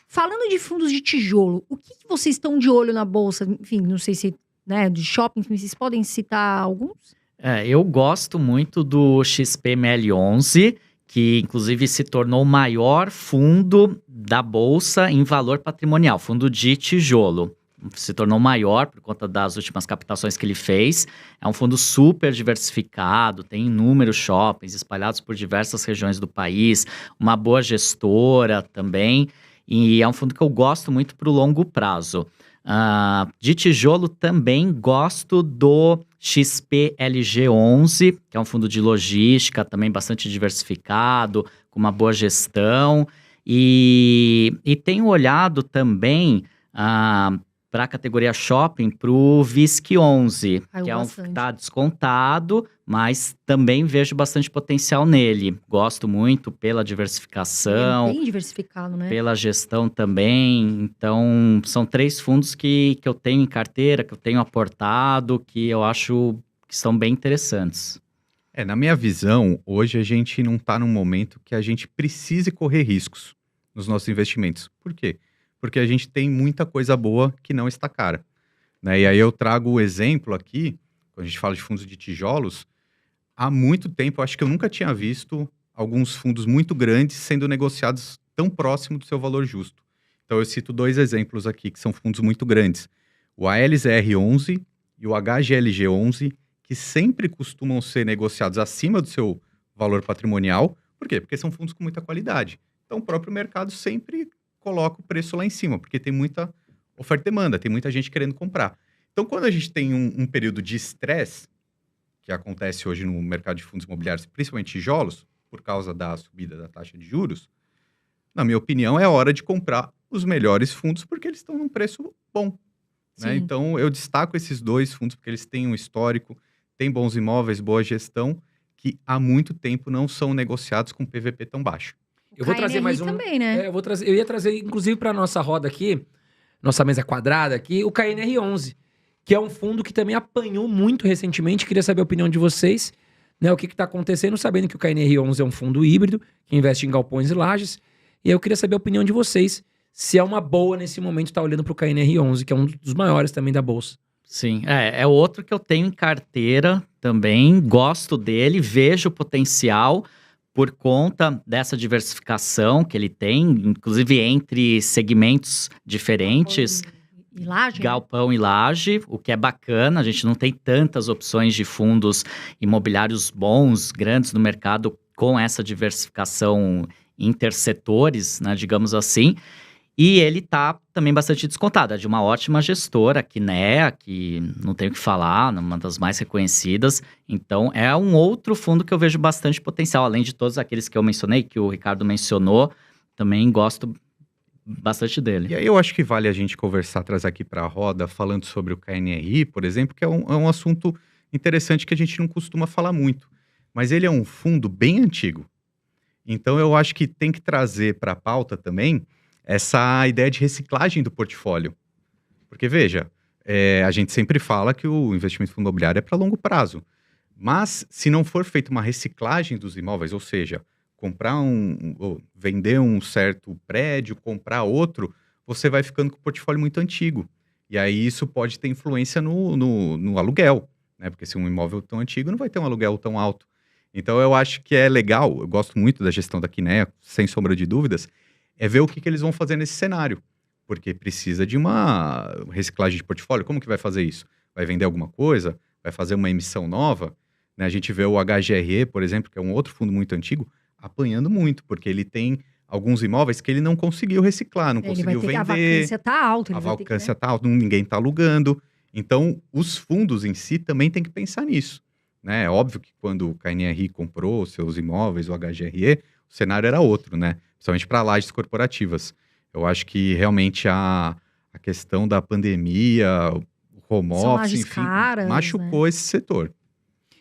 Falando de fundos de tijolo, o que que vocês estão de olho na bolsa? Enfim, não sei se, né, de shopping, vocês podem citar alguns? Eu gosto muito do XPML11, que inclusive se tornou o maior fundo da bolsa em valor patrimonial, fundo de tijolo. Se tornou maior por conta das últimas captações que ele fez. É um fundo super diversificado, tem inúmeros shoppings espalhados por diversas regiões do país, uma boa gestora também, e é um fundo que eu gosto muito para o longo prazo. De tijolo também gosto do XPLG11, que é um fundo de logística, também bastante diversificado, com uma boa gestão. E tenho olhado também para a categoria shopping, para o VISC11, que é um que está descontado, mas também vejo bastante potencial nele. Gosto muito pela diversificação. É bem diversificado, né? Pela gestão também. Então, são 3 fundos que eu tenho em carteira, que eu tenho aportado, que eu acho que são bem interessantes. Na minha visão, hoje a gente não está num momento que a gente precise correr riscos nos nossos investimentos. Por quê? Porque a gente tem muita coisa boa que não está cara, né? E aí eu trago o exemplo aqui, quando a gente fala de fundos de tijolos, há muito tempo, eu acho que eu nunca tinha visto alguns fundos muito grandes sendo negociados tão próximo do seu valor justo. Então eu cito 2 exemplos aqui, que são fundos muito grandes. O ALZR11 e o HGLG11, que sempre costumam ser negociados acima do seu valor patrimonial. Por quê? Porque são fundos com muita qualidade. Então o próprio mercado sempre coloca o preço lá em cima, porque tem muita oferta e demanda, tem muita gente querendo comprar. Então, quando a gente tem um período de estresse, que acontece hoje no mercado de fundos imobiliários, principalmente tijolos, por causa da subida da taxa de juros, na minha opinião, é hora de comprar os melhores fundos, porque eles estão num preço bom, né? Então, eu destaco esses 2 fundos, porque eles têm um histórico, têm bons imóveis, boa gestão, que há muito tempo não são negociados com PVP tão baixo. Eu vou trazer mais um. Também, né? Eu ia trazer, inclusive, para nossa roda aqui, nossa mesa quadrada aqui, o KNR11, que é um fundo que também apanhou muito recentemente. Queria saber a opinião de vocês, né? O que está acontecendo, sabendo que o KNR11 é um fundo híbrido, que investe em galpões e lajes. E aí eu queria saber a opinião de vocês, se é uma boa nesse momento estar olhando para o KNR11, que é um dos maiores também da bolsa. Sim, é outro que eu tenho em carteira também, gosto dele, vejo o potencial por conta dessa diversificação que ele tem, inclusive entre segmentos diferentes, E laje, galpão e laje, o que é bacana. A gente não tem tantas opções de fundos imobiliários bons, grandes no mercado, com essa diversificação intersetores, né, digamos assim. E ele está também bastante descontado, é de uma ótima gestora, a Kinea, que não tenho o que falar, uma das mais reconhecidas. Então, é um outro fundo que eu vejo bastante potencial, além de todos aqueles que eu mencionei, que o Ricardo mencionou, também gosto bastante dele. E aí eu acho que vale a gente conversar, trazer aqui para a roda, falando sobre o KNRI, por exemplo, que é um assunto interessante que a gente não costuma falar muito. Mas ele é um fundo bem antigo. Então, eu acho que tem que trazer para a pauta também essa ideia de reciclagem do portfólio. Porque, veja, a gente sempre fala que o investimento fundo imobiliário é para longo prazo. Mas, se não for feita uma reciclagem dos imóveis, ou seja, ou vender um certo prédio, comprar outro, você vai ficando com o portfólio muito antigo. E aí isso pode ter influência no aluguel, né? Porque se um imóvel tão antigo, não vai ter um aluguel tão alto. Então, eu acho que é legal, eu gosto muito da gestão da Kinea, sem sombra de dúvidas, é ver o que eles vão fazer nesse cenário. Porque precisa de uma reciclagem de portfólio. Como que vai fazer isso? Vai vender alguma coisa? Vai fazer uma emissão nova? Né? A gente vê o HGRE, por exemplo, que é um outro fundo muito antigo, apanhando muito, porque ele tem alguns imóveis que ele não conseguiu reciclar, não conseguiu vender. A vacância está alta. A vacância está alta, ninguém está alugando. Então, os fundos em si também tem que pensar nisso. Né? É óbvio que quando o KNRI comprou seus imóveis, o HGRE, o cenário era outro, né? Principalmente para lajes corporativas. Eu acho que realmente a questão da pandemia, o home office, enfim, caras, machucou, né, esse setor.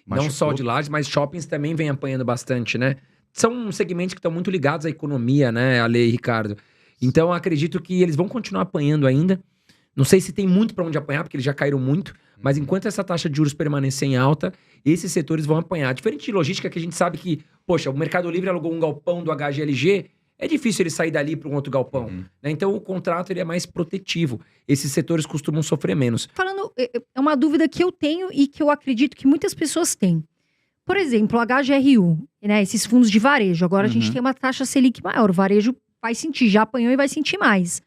Não só de lajes, mas shoppings também vem apanhando bastante, né? São segmentos que estão muito ligados à economia, né, Ale e Ricardo? Então, eu acredito que eles vão continuar apanhando ainda. Não sei se tem muito para onde apanhar, porque eles já caíram muito. Mas enquanto essa taxa de juros permanecer em alta, esses setores vão apanhar. Diferente de logística, que a gente sabe que, poxa, o Mercado Livre alugou um galpão do HGLG, é difícil ele sair dali para um outro galpão. Né? Então o contrato ele é mais protetivo. Esses setores costumam sofrer menos. Falando, é uma dúvida que eu tenho e que eu acredito que muitas pessoas têm. Por exemplo, o HGRU, né, esses fundos de varejo. Agora a gente tem uma taxa Selic maior. O varejo vai sentir, já apanhou e vai sentir mais.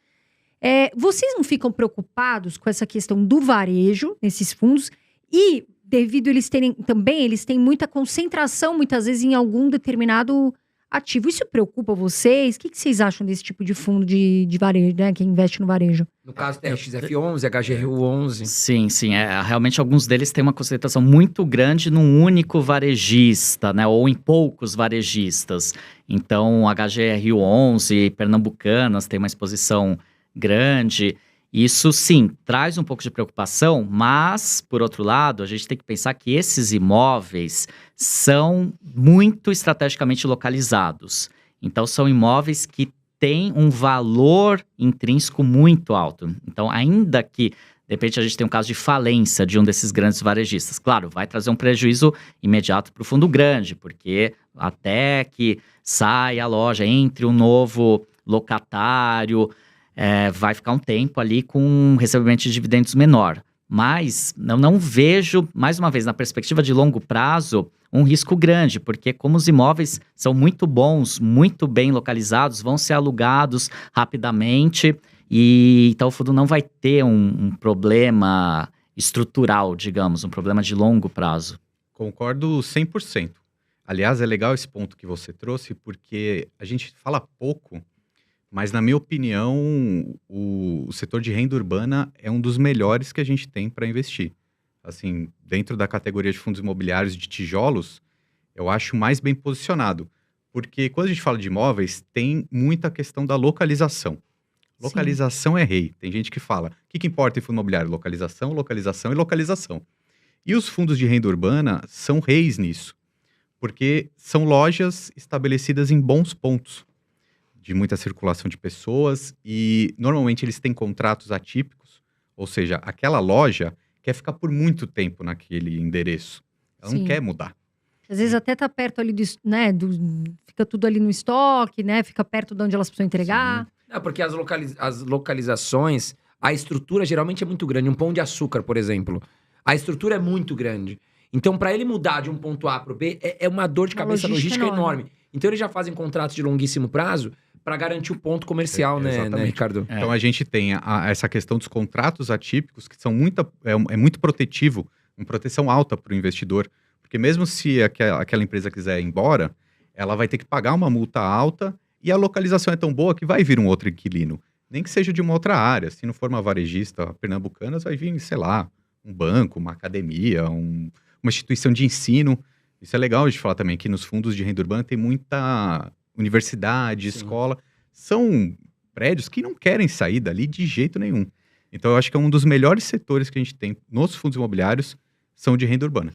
Vocês não ficam preocupados com essa questão do varejo nesses fundos? E devido eles têm muita concentração, muitas vezes, em algum determinado ativo. Isso preocupa vocês? O que vocês acham desse tipo de fundo de varejo, né? Que investe no varejo? No caso, tem XF11, HGRU11. Sim. Realmente, alguns deles têm uma concentração muito grande num único varejista, né? Ou em poucos varejistas. Então, HGRU11, Pernambucanas tem uma exposição grande. Isso, sim, traz um pouco de preocupação, mas, por outro lado, a gente tem que pensar que esses imóveis são muito estrategicamente localizados. Então, são imóveis que têm um valor intrínseco muito alto. Então, ainda que, de repente, a gente tenha um caso de falência de um desses grandes varejistas, claro, vai trazer um prejuízo imediato para o fundo grande, porque até que saia a loja, entre um novo locatário, vai ficar um tempo ali com um recebimento de dividendos menor. Mas eu não vejo, mais uma vez, na perspectiva de longo prazo, um risco grande, porque como os imóveis são muito bons, muito bem localizados, vão ser alugados rapidamente, e então o fundo não vai ter um problema estrutural, digamos, um problema de longo prazo. Concordo 100%. Aliás, é legal esse ponto que você trouxe, porque a gente fala pouco, mas, na minha opinião, o setor de renda urbana é um dos melhores que a gente tem para investir. Assim, dentro da categoria de fundos imobiliários de tijolos, eu acho mais bem posicionado. Porque quando a gente fala de imóveis, tem muita questão da localização. Localização é rei. Tem gente que fala, o que importa em fundo imobiliário? Localização, localização e localização. E os fundos de renda urbana são reis nisso. Porque são lojas estabelecidas em bons pontos, de muita circulação de pessoas, e normalmente eles têm contratos atípicos, ou seja, aquela loja quer ficar por muito tempo naquele endereço. Ela não quer mudar. Às vezes até tá perto ali, fica tudo ali no estoque, né? Fica perto de onde elas precisam entregar. Sim. Não, porque as localizações, a estrutura geralmente é muito grande. Um Pão de Açúcar, por exemplo. A estrutura é muito grande. Então, para ele mudar de um ponto A para o B, é uma dor de cabeça logística enorme. Então, eles já fazem contratos de longuíssimo prazo para garantir o ponto comercial, né, Ricardo? Então, a gente tem essa questão dos contratos atípicos, que são muito protetivo, uma proteção alta para o investidor. Porque mesmo se aquela empresa quiser ir embora, ela vai ter que pagar uma multa alta e a localização é tão boa que vai vir um outro inquilino. Nem que seja de uma outra área. Se não for uma varejista Pernambucanas, vai vir, sei lá, um banco, uma academia, uma instituição de ensino. Isso é legal de falar também, que nos fundos de renda urbana tem muita universidade, escola. São prédios que não querem sair dali de jeito nenhum. Então, eu acho que é um dos melhores setores que a gente tem nos fundos imobiliários, são de renda urbana.